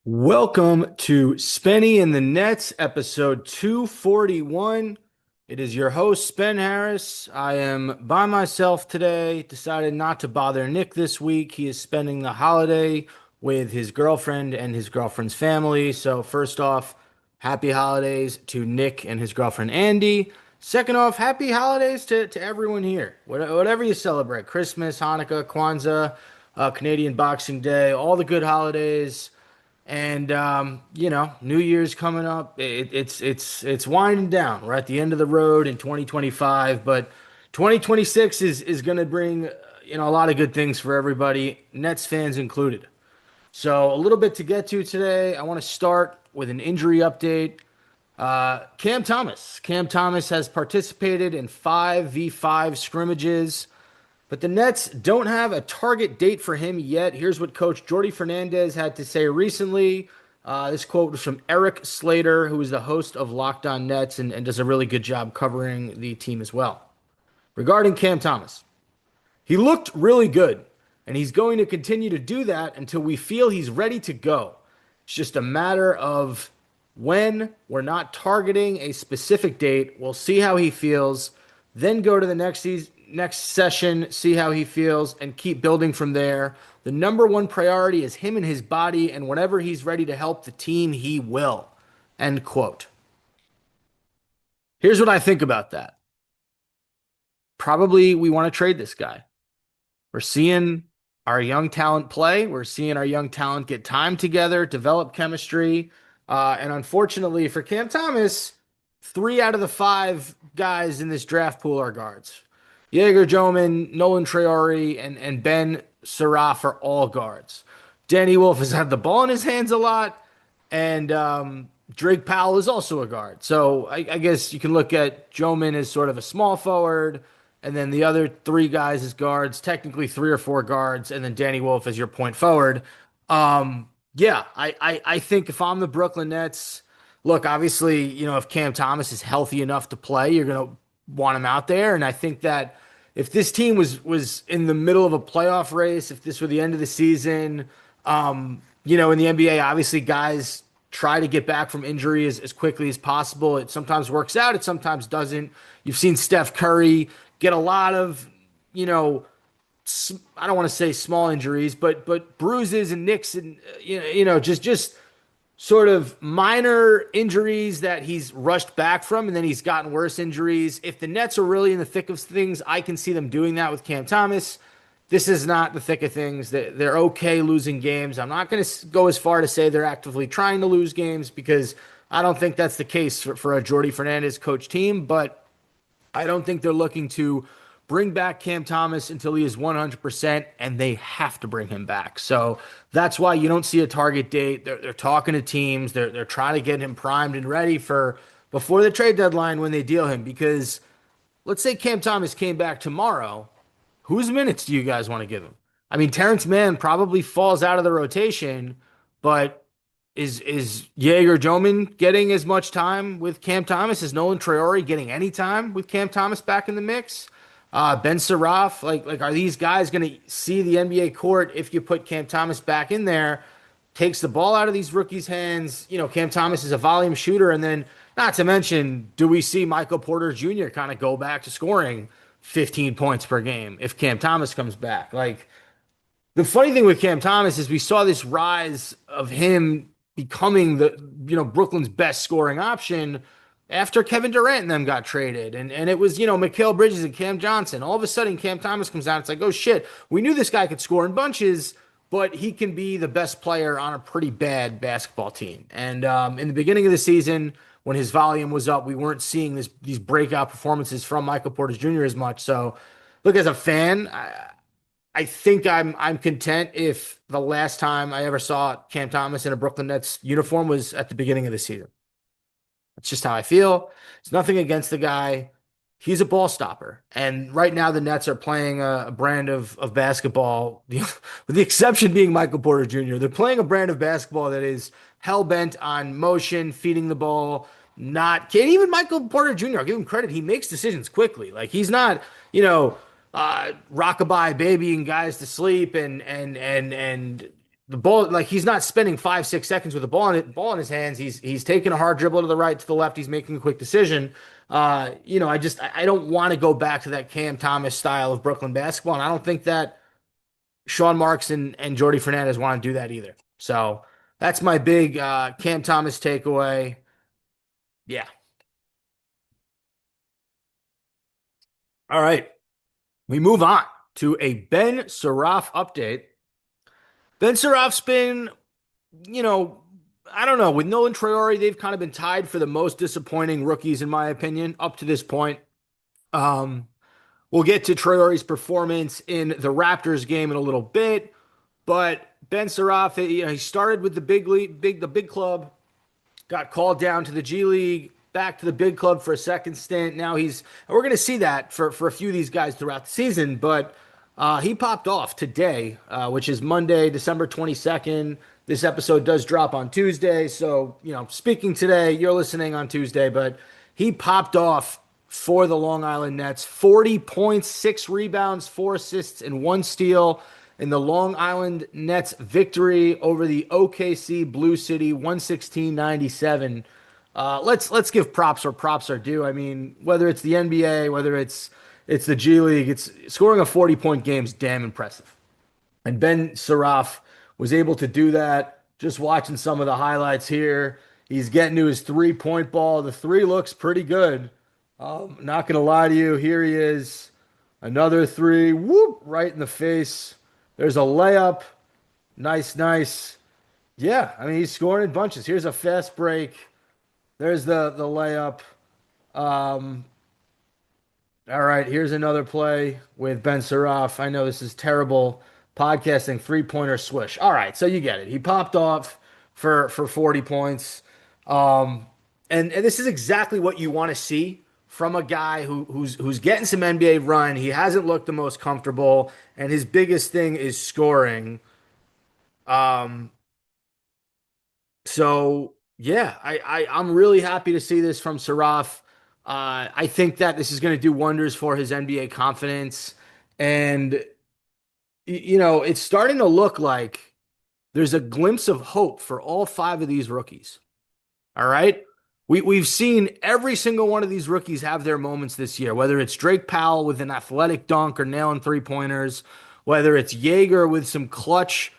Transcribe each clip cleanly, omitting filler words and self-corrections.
Welcome to Spenny and the Nets, episode 241. It is your host, Spen Harris. I am by myself today. Decided not to bother Nick this week. He is spending the holiday with his girlfriend and his girlfriend's family. So, first off, happy holidays to Nick and his girlfriend, Andy. Second off, happy holidays to everyone here. Whatever you celebrate, Christmas, Hanukkah, Kwanzaa, Canadian Boxing Day, all the good holidays. And New Year's coming up. It's winding down. We're at the end of the road in 2025, but 2026 is going to bring a lot of good things for everybody, Nets fans included. So a little bit to get to today. I want to start with an injury update. Cam Thomas. Cam Thomas has participated in 5v5 scrimmages. But the Nets don't have a target date for him yet. Here's what Coach Jordi Fernandez had to say recently. This quote was from Eric Slater, who is the host of Locked On Nets and does a really good job covering the team as well. Regarding Cam Thomas, he looked really good, and he's going to continue to do that until we feel he's ready to go. It's just a matter of when. We're not targeting a specific date. We'll see how he feels, then go to the next session, see how he feels, and keep building from there. The number one priority is him and his body, and whenever he's ready to help the team, he will. End quote. Here's what I think about that. Probably we want to trade this guy. We're seeing our young talent play. We're seeing our young talent get time together, develop chemistry. And unfortunately for Cam Thomas, 3 out of the 5 guys in this draft pool are guards. Jaeger Joman, Nolan Traore, and Ben Saraf are all guards. Danny Wolf has had the ball in his hands a lot, and Drake Powell is also a guard. So I guess you can look at Joman as sort of a small forward, and then the other 3 guys as guards, technically 3 or 4 guards, and then Danny Wolf as your point forward. I think if I'm the Brooklyn Nets, look, obviously, if Cam Thomas is healthy enough to play, you're going to want him out there. And I think that if this team was in the middle of a playoff race, if this were the end of the season, in the NBA, obviously guys try to get back from injury as quickly as possible. It sometimes works out, it sometimes doesn't. You've seen Steph Curry get a lot of, I don't want to say small injuries, but bruises and nicks and just sort of minor injuries that he's rushed back from, and then he's gotten worse injuries. If the Nets are really in the thick of things, I can see them doing that with Cam Thomas. This is not the thick of things. They're okay losing games. I'm not going to go as far to say they're actively trying to lose games because I don't think that's the case for a Jordi Fernandez coach team, but I don't think they're looking to bring back Cam Thomas until he is 100%, and they have to bring him back. So that's why you don't see a target date. They're talking to teams. They're trying to get him primed and ready for before the trade deadline when they deal him. Because let's say Cam Thomas came back tomorrow. Whose minutes do you guys want to give him? I mean, Terrence Mann probably falls out of the rotation, but is Jaeger Joman getting as much time with Cam Thomas? Is Nolan Traore getting any time with Cam Thomas back in the mix? Ben Saraf, like, are these guys going to see the NBA court if you put Cam Thomas back in there? Takes the ball out of these rookies' hands. Cam Thomas is a volume shooter, and then not to mention, do we see Michael Porter Jr. kind of go back to scoring 15 points per game if Cam Thomas comes back? Like, the funny thing with Cam Thomas is we saw this rise of him becoming the Brooklyn's best scoring option after Kevin Durant and them got traded. And it was, Mikal Bridges and Cam Johnson. All of a sudden, Cam Thomas comes out. It's like, oh shit, we knew this guy could score in bunches, but he can be the best player on a pretty bad basketball team. And in the beginning of the season, when his volume was up, we weren't seeing these breakout performances from Michael Porter Jr. as much. So, look, as a fan, I think I'm content if the last time I ever saw Cam Thomas in a Brooklyn Nets uniform was at the beginning of the season. That's just how I feel. It's nothing against the guy. He's a ball stopper. And right now the Nets are playing a brand of basketball, with the exception being Michael Porter Jr. They're playing a brand of basketball that is hell-bent on motion, feeding the ball, not can't even Michael Porter Jr. I'll give him credit. He makes decisions quickly. Like, he's not, rockabye babying guys to sleep and the ball, like he's not spending 5, 6 seconds with the ball in his hands. He's taking a hard dribble to the right, to the left. He's making a quick decision. I don't want to go back to that Cam Thomas style of Brooklyn basketball, and I don't think that Sean Marks and Jordy Fernandez want to do that either. So that's my big Cam Thomas takeaway. Yeah. All right. We move on to a Ben Saraf update. Ben Saraf's been, you know, I don't know, with Nolan Traore, they've kind of been tied for the most disappointing rookies, in my opinion, up to this point. Um, we'll get to Traore's performance in the Raptors game in a little bit, but Ben Saraf, he started with the big league, the big club, got called down to the G League, back to the big club for a second stint. Now we're going to see that for a few of these guys throughout the season, but he popped off today, which is Monday, December 22nd. This episode does drop on Tuesday. So, speaking today, you're listening on Tuesday, but he popped off for the Long Island Nets. 40 points, 6 rebounds, 4 assists, and 1 steal in the Long Island Nets victory over the OKC Blue City 116-97. Let's give props where props are due. I mean, whether it's the NBA, whether it's the G League, it's scoring a 40-point game is damn impressive. And Ben Saraf was able to do that. Just watching some of the highlights here, he's getting to his 3-point ball. The three looks pretty good. Not gonna lie to you, here he is, another three, whoop, right in the face. There's a layup, nice, nice. Yeah, I mean he's scoring in bunches. Here's a fast break. There's the layup. Um, all right, here's another play with Ben Saraf. I know this is terrible podcasting, 3-pointer swish. All right, so you get it. He popped off for 40 points. And this is exactly what you want to see from a guy who's getting some NBA run. He hasn't looked the most comfortable, and his biggest thing is scoring. Um, so yeah, I'm really happy to see this from Saraf. I think that this is going to do wonders for his NBA confidence, and it's starting to look like there's a glimpse of hope for all five of these rookies. All right. We've seen every single one of these rookies have their moments this year, whether it's Drake Powell with an athletic dunk or nailing 3-pointers, whether it's Jaeger with some clutch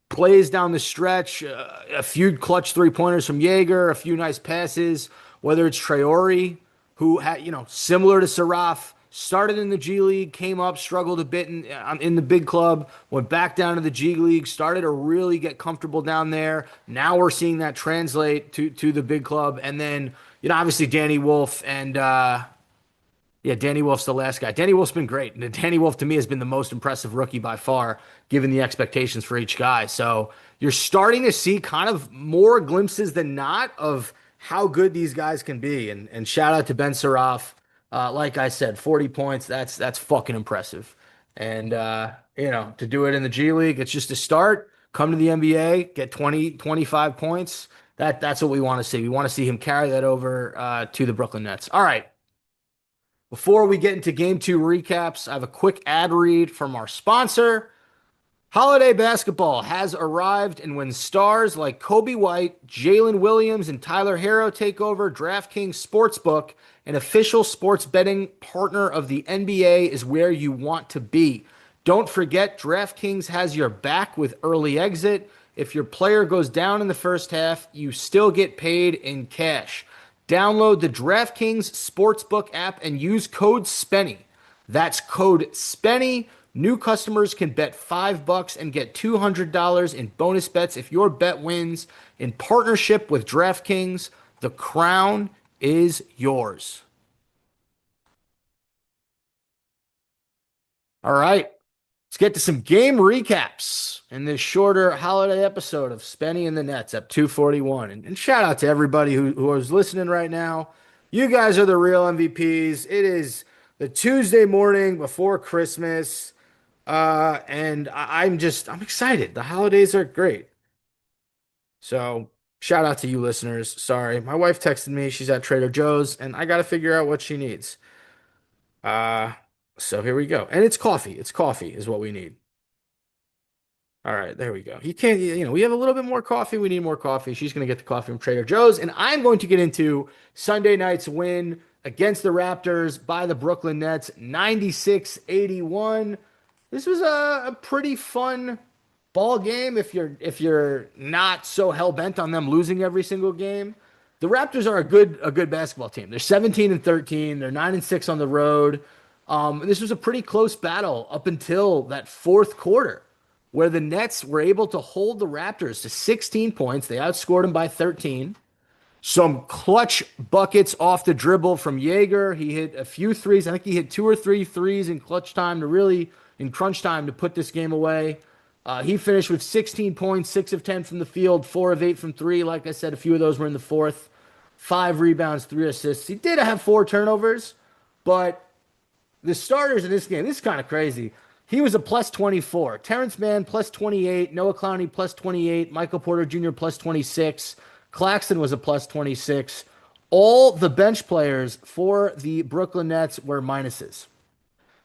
plays down the stretch, a few clutch 3-pointers from Jaeger, a few nice passes, whether it's Traore, who had, similar to Saraf, started in the G League, came up, struggled a bit in the big club, went back down to the G League, started to really get comfortable down there. Now we're seeing that translate to the big club. And then, obviously Danny Wolf and yeah, Danny Wolf's the last guy. Danny Wolf's been great. And Danny Wolf to me has been the most impressive rookie by far, given the expectations for each guy. So you're starting to see kind of more glimpses than not of how good these guys can be. And shout out to Ben Saraf. Like I said, 40 points, that's fucking impressive. And to do it in the G League, it's just a start. Come to the NBA, get 20, 25 points. That's what we want to see. We want to see him carry that over to the Brooklyn Nets. All right. Before we get into game two recaps, I have a quick ad read from our sponsor. Holiday basketball has arrived, and when stars like Kobe White, Jalen Williams, and Tyler Hero take over, DraftKings Sportsbook, an official sports betting partner of the NBA, is where you want to be. Don't forget, DraftKings has your back with early exit. If your player goes down in the first half, you still get paid in cash. Download the DraftKings Sportsbook app and use code Spenny. That's code Spenny. New customers can bet $5 and get $200 in bonus bets if your bet wins. In partnership with DraftKings, the crown is yours. All right, let's get to some game recaps in this shorter holiday episode of Spenny and the Nets at 241. And shout out to everybody who is listening right now. You guys are the real MVPs. It is the Tuesday morning before Christmas. And I'm excited. The holidays are great. So shout out to you listeners. Sorry. My wife texted me. She's at Trader Joe's and I got to figure out what she needs. Uh, so here we go. And it's coffee. It's coffee is what we need. All right, there we go. You can't, we have a little bit more coffee. We need more coffee. She's going to get the coffee from Trader Joe's. And I'm going to get into Sunday night's win against the Raptors by the Brooklyn Nets, 96-81. This was a pretty fun ball game if you're not so hell bent on them losing every single game. The Raptors are a good basketball team. They're 17 and 13. They're 9 and 6 on the road. This was a pretty close battle up until that fourth quarter, where the Nets were able to hold the Raptors to 16 points. They outscored them by 13. Some clutch buckets off the dribble from Jaeger. He hit a few threes. I think he hit two or three threes in clutch time to really, in crunch time, to put this game away. He finished with 16 points, 6 of 10 from the field, 4 of 8 from three. Like I said, a few of those were in the fourth. 5 rebounds, 3 assists. He did have 4 turnovers, but the starters in this game, this is kind of crazy. He was a plus 24. Terrence Mann plus 28. Noah Clowney plus 28. Michael Porter Jr. plus 26. Claxton was a plus 26. All the bench players for the Brooklyn Nets were minuses.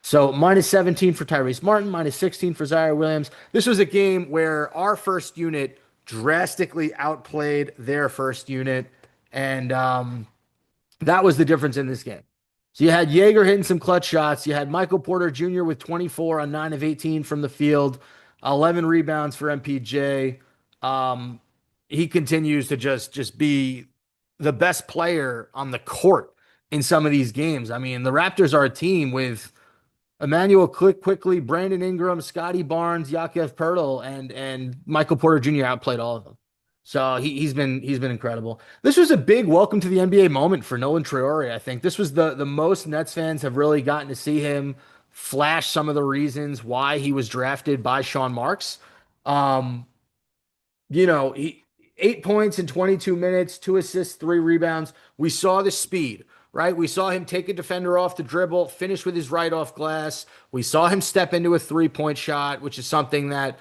So minus 17 for Tyrese Martin, minus 16 for Zaire Williams. This was a game where our first unit drastically outplayed their first unit. And that was the difference in this game. So you had Jaeger hitting some clutch shots. You had Michael Porter Jr. with 24 on 9 of 18 from the field, 11 rebounds for MPJ. He continues to just be the best player on the court in some of these games. I mean, the Raptors are a team with Emmanuel quickly, Brandon Ingram, Scotty Barnes, Yaakov Pertl, and Michael Porter Jr. outplayed all of them. So he's been incredible. This was a big welcome to the NBA moment for Nolan Traore. I think this was the most Nets fans have really gotten to see him flash some of the reasons why he was drafted by Sean Marks. Um, he 8 points in 22 minutes, 2 assists, 3 rebounds. We saw the speed, right? We saw him take a defender off the dribble, finish with his right off glass. We saw him step into a 3-point shot, which is something that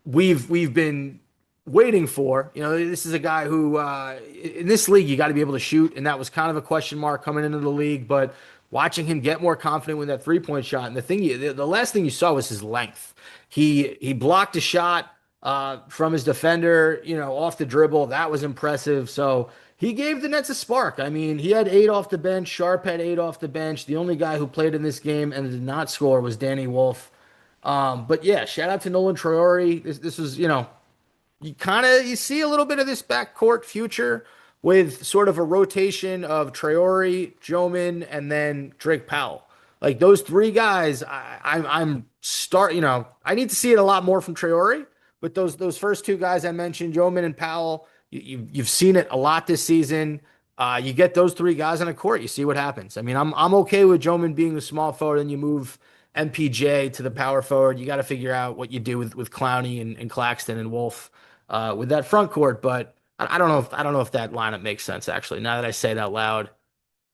we've been waiting for. This is a guy who in this league you got to be able to shoot, and that was kind of a question mark coming into the league. But watching him get more confident with that 3-point shot, and the last thing you saw was his length. He blocked a shot from his defender, off the dribble. That was impressive. So he gave the Nets a spark. I mean, he had 8 off the bench. Sharp had 8 off the bench. The only guy who played in this game and did not score was Danny Wolf. But yeah, shout out to Nolan Traore. This was, you see a little bit of this backcourt future with sort of a rotation of Traore, Joman, and then Drake Powell. Like those 3 guys, I need to see it a lot more from Traore, but those first 2 guys I mentioned, Joman and Powell, you've seen it a lot this season. You get those 3 guys on a court, you see what happens. I mean, I'm okay with Joman being the small forward, and you move MPJ to the power forward. You got to figure out what you do with Clowney and Claxton and Wolf with that front court. But I don't know if that lineup makes sense actually. Now that I say it out loud,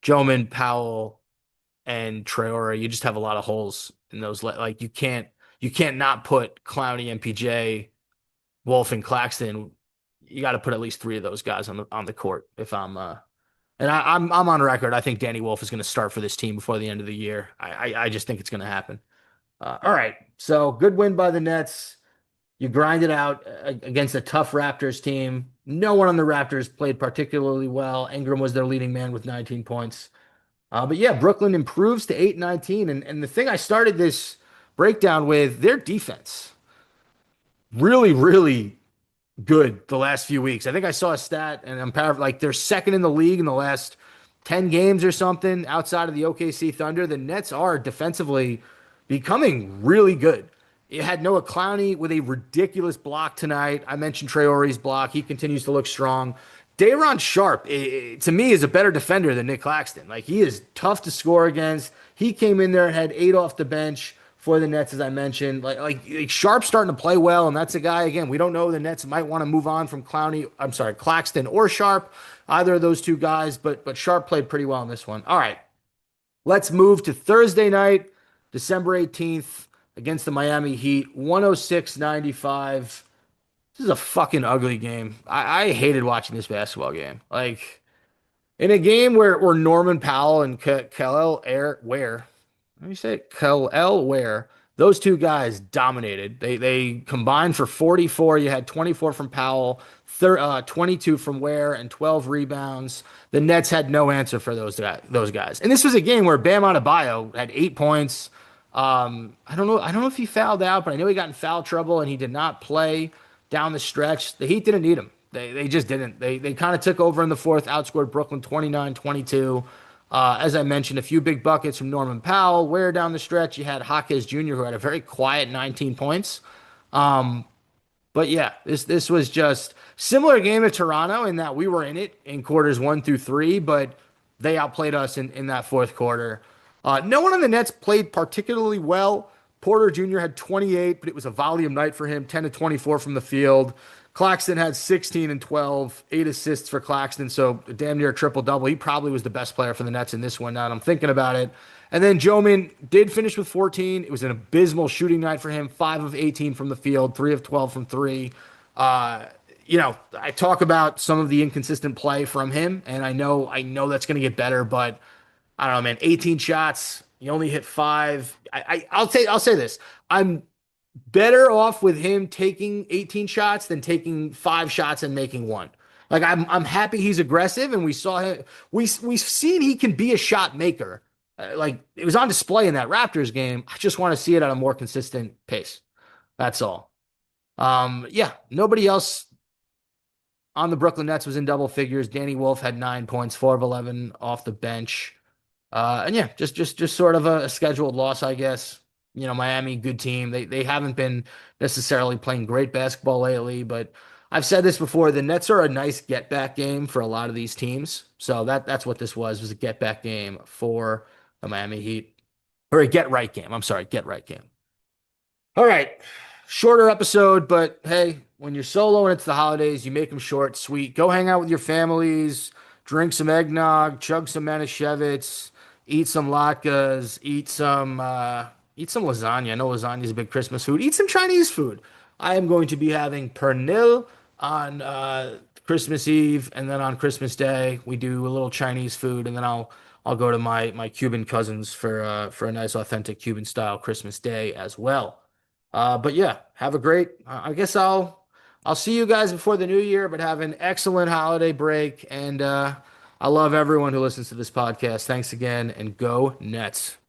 Joman, Powell, and Traore, you just have a lot of holes in those. Like you can't not put Clowney, MPJ, Wolf, and Claxton. You got to put at least 3 of those guys on the court. If I'm on record. I think Danny Wolf is going to start for this team before the end of the year. I just think it's going to happen. All right, so good win by the Nets. You grind it out against a tough Raptors team. No one on the Raptors played particularly well. Ingram was their leading man with 19 points. But yeah, Brooklyn improves to 8-19. And the thing I started this breakdown with, their defense. Really, really good the last few weeks. I think I saw a stat, and like they're second in the league in the last 10 games or something outside of the OKC Thunder. The Nets are defensively becoming really good. You had Noah Clowney with a ridiculous block tonight. I mentioned Traore's block. He continues to look strong. Day'Ron Sharp, to me, is a better defender than Nick Claxton. Like, he is tough to score against. He came in there and had 8 off the bench for the Nets, as I mentioned. Like Sharp's starting to play well, and that's a guy, again, we don't know. The Nets might want to move on from Claxton or Sharp, either of those 2 guys, but Sharp played pretty well in this one. All right, let's move to Thursday night, December 18th, against the Miami Heat, 106-95. This is a fucking ugly game. I hated watching this basketball game. Like, in a game where Norman Powell and Kel'el Ware, let me say it, Kel'el Ware Those two guys dominated. They combined for 44. You had 24 from Powell, 22 from Ware, and 12 rebounds. The Nets had no answer for those guys. And this was a game where Bam Adebayo had 8 points. I don't know if he fouled out, but I know he got in foul trouble and he did not play down the stretch. The Heat didn't need him. They just didn't. They kind of took over in the fourth, outscored Brooklyn 29-22. As I mentioned, a few big buckets from Norman Powell. Where down the stretch, you had Hawkes Jr., who had a very quiet 19 points. Um, but yeah, this was just similar game to Toronto in that we were in it in quarters 1 through 3, but they outplayed us in that fourth quarter. No one on the Nets played particularly well. Porter Jr. had 28, but it was a volume night for him, 10 to 24 from the field. Claxton had 16 and 12, 8 assists for Claxton, so damn near triple double. He probably was the best player for the Nets in this one. Now that I'm thinking about it. And then Joman did finish with 14. It was an abysmal shooting night for him, 5 of 18 from the field, 3 of 12 from three. Uh, I talk about some of the inconsistent play from him, and I know that's going to get better, but I don't know, man. 18 shots, you only hit five. I'll say this. I'm better off with him taking 18 shots than taking 5 shots and making one. Like I'm happy he's aggressive, and we saw him. We've seen he can be a shot maker. Like it was on display in that Raptors game. I just want to see it at a more consistent pace. That's all. Yeah, nobody else on the Brooklyn Nets was in double figures. Danny Wolf had 9 points, 4 of 11 off the bench. And yeah, just sort of a scheduled loss, I guess. Miami, good team. They haven't been necessarily playing great basketball lately, but I've said this before. The Nets are a nice get back game for a lot of these teams. So that's what this was a get back game for the Miami Heat, or a get right game. I'm sorry, get right game. All right. Shorter episode, but hey, when you're solo and it's the holidays, you make them short, sweet. Go hang out with your families, drink some eggnog, chug some Manischewitz, eat some latkes, eat some lasagna. I know lasagna is a big Christmas food. Eat some Chinese food. I am going to be having pernil on Christmas Eve, and then on Christmas Day we do a little Chinese food, and then I'll go to my Cuban cousins for a nice authentic Cuban style Christmas Day as well. But yeah, have a great. I guess I'll see you guys before the new year, but have an excellent holiday break. And I love everyone who listens to this podcast. Thanks again, and go Nets.